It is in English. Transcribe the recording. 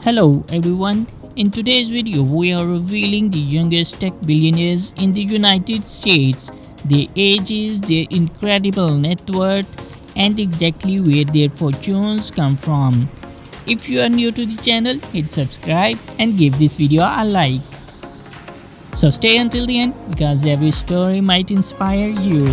Hello everyone. In today's video, we are revealing the youngest tech billionaires in the United States, their ages, their incredible net worth, and exactly where their fortunes come from. If you are new to the channel, hit subscribe and give this video a like. So stay until the end because every story might inspire you.